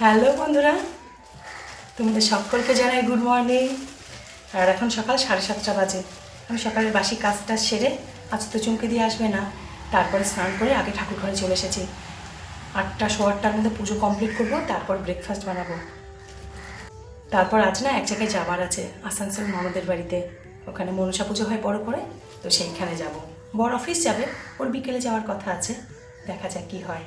Hello বন্ধুরা, তোমাদের সকলকে জানাই গুড মর্নিং। আর এখন সকাল 7:30 বাজে। আমি সকালের বাসি কাজটা সেরে, আজ তো চুমকে দিয়ে আসবে না, তারপরে স্নান করে আগে ঠাকুর ঘরে চলে এসেছি। 8টা 8:15টার মধ্যে পুজো কমপ্লিট করব, তারপর ব্রেকফাস্ট বানাবো। তারপর আজ না এক জায়গায় যাবার আছে, আসানসোল ননদের বাড়িতে। ওখানে মনসা পুজো হয় বড় করে, তো সেইখানে যাব। বড় অফিস যাবে, ওর বিকেলে যাওয়ার কথা আছে, দেখা যাক কী হয়।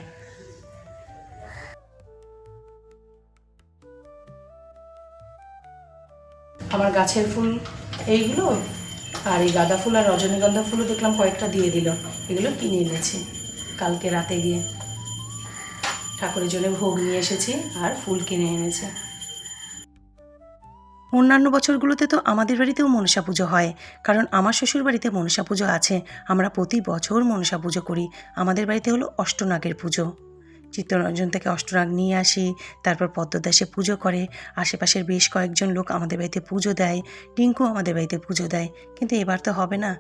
আমার গাছের ফুল এইগুলো, আর এই গাঁদা ফুল আর রজনীগন্ধা ফুলও দেখলাম কয়েকটা দিয়ে দিল। এগুলো কিনে এনেছি কালকে রাতে গিয়ে, ঠাকুরের জন্য ভোগ নিয়ে এসেছি আর ফুল কিনে এনেছে। অন্যান্য বছরগুলোতে তো আমাদের বাড়িতেও মনসা পুজো হয়, কারণ আমার শ্বশুর বাড়িতে মনসা পুজো আছে। আমরা প্রতি বছর মনসা পুজো করি। আমাদের বাড়িতে হলো অষ্টনাগের পুজো। চিত্তরঞ্জন থেকে অষ্টনাগ নিয়ে আসি, তারপর পদ্মদাসে পুজো করে। আশেপাশের বেশ কয়েকজন লোক আমাদের বাড়িতে পুজো দেয়, টিঙ্কু আমাদের বাড়িতে পুজো দেয়। কিন্তু এবার তো হবে না।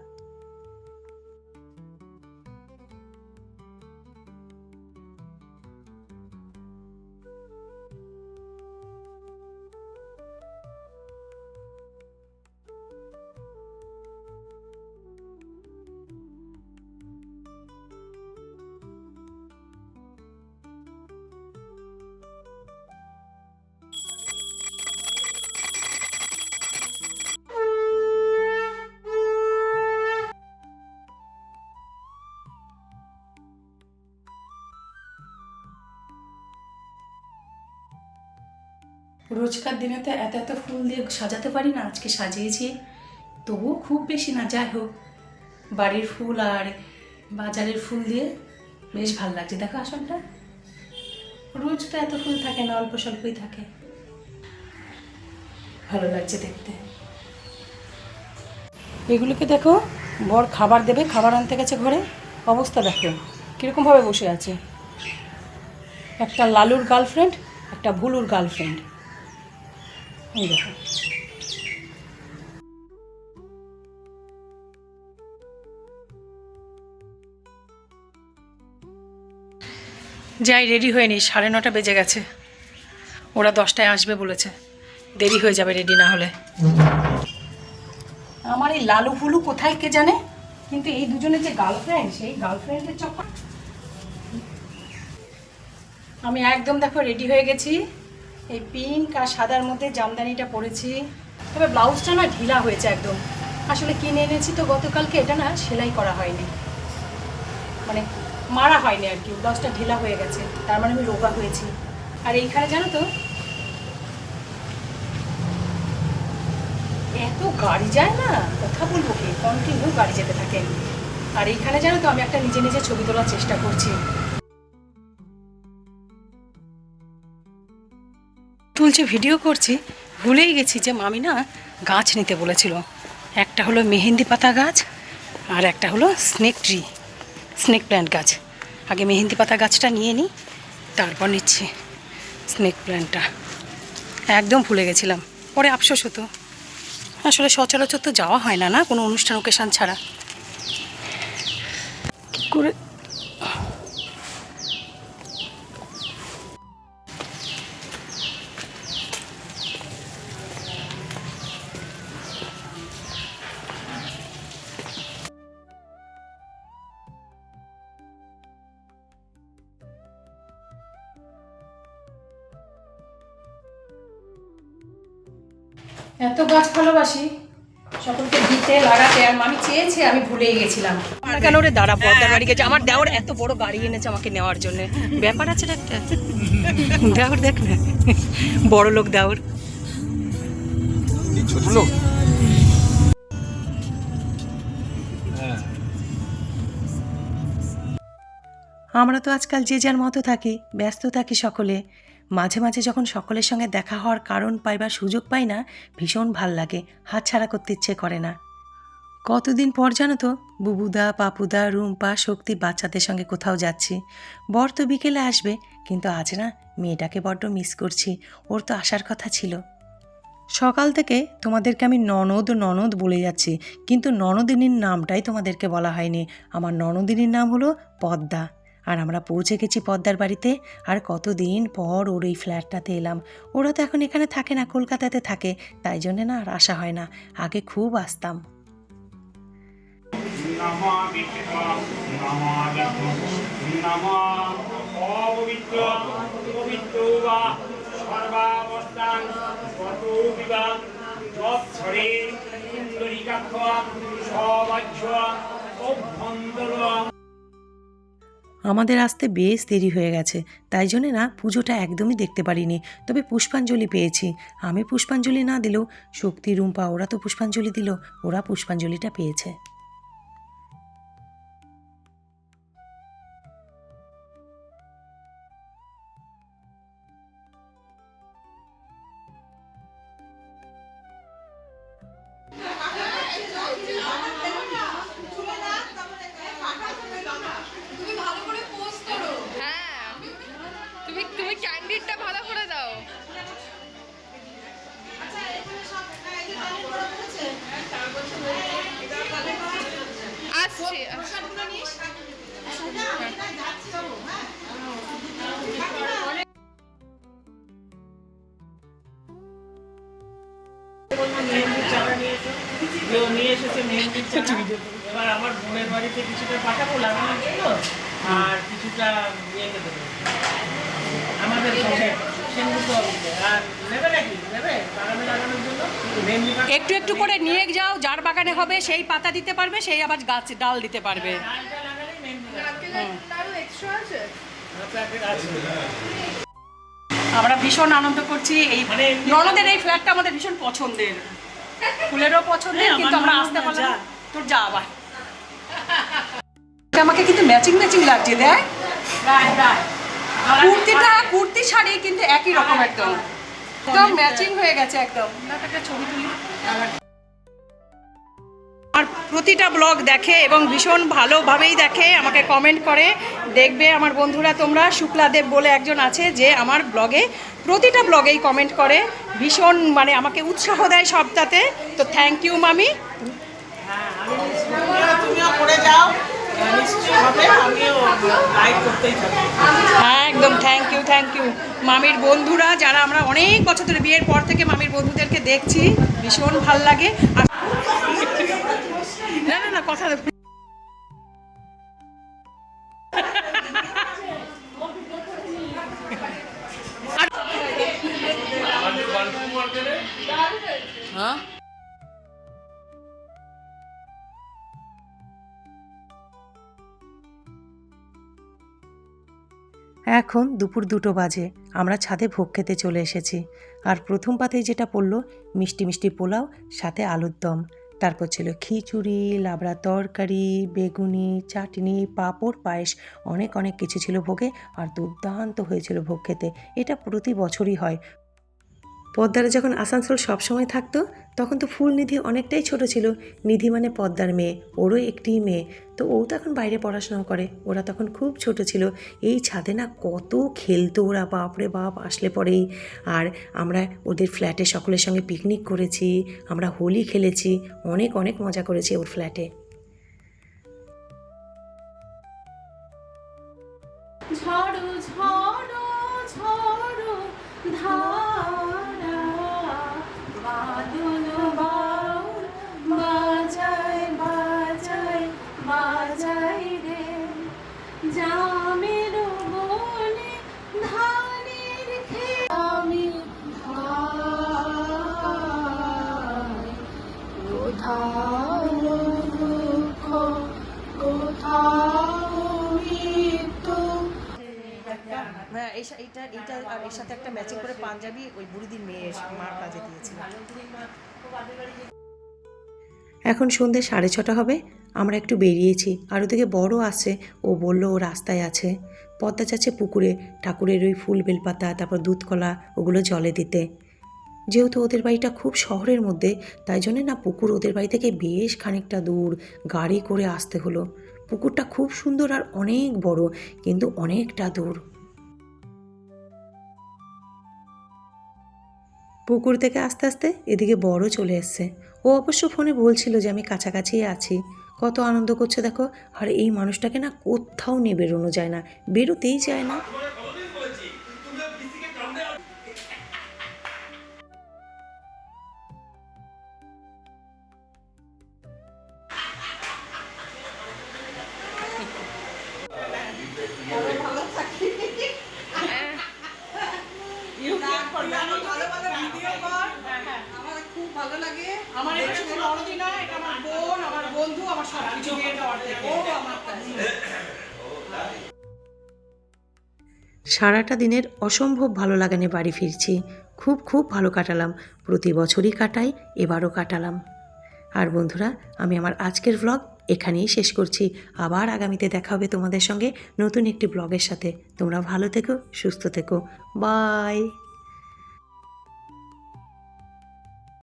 রোজকার দিনে তো এত এত ফুল দিয়ে সাজাতে পারি না, আজকে সাজিয়েছি, তবুও খুব বেশি না। যাই হোক, বাড়ির ফুল আর বাজারের ফুল দিয়ে বেশ ভালো লাগছে। দেখো আসনটা, রোজ তো এত ফুল থাকে না, অল্প স্বল্পই থাকে, ভালো লাগছে দেখতে। এগুলোকে দেখো, বর খাবার দেবে, খাবার আনতে গেছে ঘরে, অবস্থা দেখো কীরকমভাবে বসে আছে। একটা লালুর গার্লফ্রেন্ড, একটা ভুলুর গার্লফ্রেন্ড। এই দেখো, যাই রেডি হয়ে নি, 9:30 বেজে গেছে। ওরা 10টায় আসবে বলেছে, দেরি হয়ে যাবে রেডি না হলে। আমার এই লালু ফুলু কোথায় কে জানে, কিন্তু এই দুজনের যে গার্লফ্রেন্ড, সেই গার্লফ্রেন্ডের চক্কর। আমি একদম দেখো রেডি হয়ে গেছি, এই পিঙ্ক আর সাদার মধ্যে জামদানিটা পরেছি। তবে ব্লাউজটা না ঢিলা হয়েছে একদম, আসলে কিনে এনেছি তো গতকালকে, এটা না সেলাই করা হয়নি, মানে মারা হয়নি আর কি, ব্লাউজটা ঢিলা হয়ে গেছে, তার মানে আমি রোগা হয়েছি। আর এইখানে জানো তো এত গাড়ি যায় না, কথা বলবো কি, কন্টিনিউ গাড়ি যেতে থাকে। আর এইখানে জানো তো আমি একটা নিজে নিজে ছবি তোলার চেষ্টা করছি, তুলছি, ভিডিও করছি। ভুলেই গেছি যে মামি না গাছ নিতে বলেছিল। একটা হলো মেহেন্দি পাতা গাছ, আর একটা হলো স্নেক প্ল্যান্ট গাছ। আগে মেহেন্দি পাতা গাছটা নিয়ে নিই, তারপর নিচ্ছি স্নেক প্ল্যান্টটা। একদম ভুলে গেছিলাম, পরে আফসোস হতো। আসলে সচরাচর তো যাওয়া হয় না, না কোনো অনুষ্ঠান ওকেশান ছাড়া। কী করে এত গাছ ভালোবাসি, সকলকে দিতে লাগাতে, আর মামি চেয়েছে, আমি ভুলেই গেছিলাম। কেন রে দাঁড়া, বড়দার বাড়ি গেছে, আমার দেওর এত বড় গাড়ি এনেছে আমাকে নেওয়ার জন্য, ব্যাপার আছে একটা। দেওর দেখ না, বড় লোক দেওর। ছোট লোক। আমরা তো আজকাল যে যার মতো থাকি, ব্যস্ত থাকি সকলে। মাঝে মাঝে যখন সকলের সঙ্গে দেখা হওয়ার কারণ পাই বা সুযোগ পাই না, ভীষণ ভাল লাগে, হাতছাড়া করতে ইচ্ছে করে না। কতদিন পর জানো তো, বুবুদা, পাপুদা, রুম্পা, শক্তি বাচ্চাদের সঙ্গে কোথাও যাচ্ছি। বর তো বিকেলে আসবে, কিন্তু আজ না মেয়েটাকে বড্ড মিস করছি, ওর তো আসার কথা ছিল। সকাল থেকে তোমাদেরকে আমি ননদ ননদ বলে যাচ্ছি, কিন্তু ননদিনীর নামটাই তোমাদেরকে বলা হয়নি। আমার ননদিনীর নাম হলো পদ্মা, আর আমরা পৌঁছে গেছি পদ্মার বাড়িতে। আর কতদিন পর ওর এই ফ্ল্যাটটাতে এলাম। ওরা তো এখন এখানে থাকে না, কলকাতাতে থাকে, তাই জন্যে না আর আসা হয় না। আগে খুব আসতাম। আমাদের আসতে বেশ দেরি হয়ে গেছে, তাই জন্যে না পুজোটা একদমই দেখতে পারিনি। তবে পুষ্পাঞ্জলি পেয়েছি। আমি পুষ্পাঞ্জলি না দিলেও শক্তি, রুম্পা ওরা তো পুষ্পাঞ্জলি দিল, ওরা পুষ্পাঞ্জলিটা পেয়েছে। তুমি ক্যান্ডিডটা ভালো করে দাও। আসছি এবার আমার বোনের বাড়িতে কিছুটা পাঠাবো লাগানোর জন্য, আর কিছুটা ইয়েকে দেবো আমাদের আর নেবে নাকি নেবে বাগানে লাগানোর জন্য একটু একটু করে নিয়ে যাও, যার বাগানে হবে সেই পাতা দিতে পারবে, সেই আবার গাছ ডাল দিতে পারবে। আমরা ভীষণ আনন্দ করছি। এই ননদের এই ফ্ল্যাটটা আমাদের ভীষণ পছন্দের, ফুলেরও পছন্দের, কিন্তু আমরা আসতে পারলাম না। তোর যা আবার আমাকে কিন্তু ম্যাচিং ম্যাচিং লাগছে, দেখ কুর্তি শাড়ি কিন্তু একই রকম, একদম একদম ম্যাচিং হয়ে গেছে একদম। একটা ছবি তুলি। আর প্রতিটা ব্লগ দেখে এবং ভীষণ ভালোভাবেই দেখে, আমাকে কমেন্ট করে। দেখবে আমার বন্ধুরা তোমরা, শুক্লাদেব বলে একজন আছে যে আমার ব্লগে প্রতিটা ব্লগেই কমেন্ট করে, ভীষণ মানে আমাকে উৎসাহ দেয় সবটাতে। তো থ্যাংক ইউ মামি। হ্যাঁ একদম থ্যাংক ইউ মামির বন্ধুরা যারা, আমরা অনেক বছর ধরে বিয়ের পর থেকে মামির বন্ধুদেরকে দেখছি, ভীষণ ভাল লাগে। আর না না না কথা হ্যাঁ। এখন দুপুর 2টো বাজে, আমরা ছাদে ভোগ খেতে চলে এসেছি। আর প্রথম পাতেই যেটা পড়লো মিষ্টি মিষ্টি পোলাও, সাথে আলুর দম, তারপর ছিল খিচুড়ি, লাবড়া তরকারি, বেগুনি, চাটনি, পাঁপড়, পায়েস, অনেক অনেক কিছু ছিল ভোগে। আর দুর্দান্ত হয়েছিল ভোগ খেতে। এটা প্রতি বছরই হয়। পদ্মারা যখন আসানসোল সবসময় থাকতো তখন তো ফুলনিধি অনেকটাই ছোট ছিল। নিধি মানে পদ্মার মেয়ে, ওরও একটি মেয়ে, তো ও তখন বাইরে পড়াশোনা করে, ওরা তখন খুব ছোট ছিল। এই ছাদে না কত খেলতো ওরা, বাপরে বাপ আসলে পরেই। আর আমরা ওদের ফ্ল্যাটে সকলের সঙ্গে পিকনিক করেছি, আমরা হোলি খেলেছি, অনেক অনেক মজা করেছি ওর ফ্ল্যাটে। ঝড়ো ঝড়ো ঝড়ো ধারা বাদল বাউল বাজায় বাজায় বাজায় রে জামের বনে ধানের খেত আমি কোথাও দুঃখ কোথাও মৃত্যু। হ্যাঁ এইটা আর এর সাথে একটা ম্যাচিং করে পাঞ্জাবি ওই বুড়িদির মেয়ে মার কাজে দিয়েছিল। এখন সন্ধ্যে 6:30 হবে, আমরা একটু বেরিয়েছি। আর ওদিকে বড় আসছে, ও বলল ও রাস্তায় আছে। পদ্মা যাচ্ছে পুকুরে ঠাকুরের ওই ফুল বেলপাতা, তারপর দুধকলা ওগুলো জলে দিতে। যেহেতু ওদের বাড়িটা খুব শহরের মধ্যে, তাই জন্য না পুকুর ওদের বাড়ি থেকে বেশ খানিকটা দূর, গাড়ি করে আসতে হলো। পুকুরটা খুব সুন্দর আর অনেক বড়, কিন্তু অনেকটা দূর। পুকুর থেকে আস্তে আস্তে এদিকে বড় চলে এসছে। ও অবশ্য ফোনে বলছিল যে আমি কাছাকাছি আছি, কত আনন্দ করছে দেখো। আর এই মানুষটাকে না কোথাও নিয়ে বেরোনো যায় না, বেরোতেই চায় না। আমার এটা শুধু ননদই না, এটা আমার বোন, আমার বন্ধু, আমার সব কিছু বিয়েটা ওর থেকে। ও আমার কাছে। সারাটা দিনের অসম্ভব ভালো লাগা নিয়ে বাড়ি ফিরছি। খুব খুব ভালো কাটালাম, প্রতি বছরই কাটাই, এবারও কাটালাম। আর বন্ধুরা, আমি আমার আজকের ব্লগ এখানেই শেষ করছি। আবার আগামীতে দেখা হবে তোমাদের সঙ্গে নতুন একটি ব্লগের সাথে। তোমরা ভালো থেকো, সুস্থ থেকো, বাই।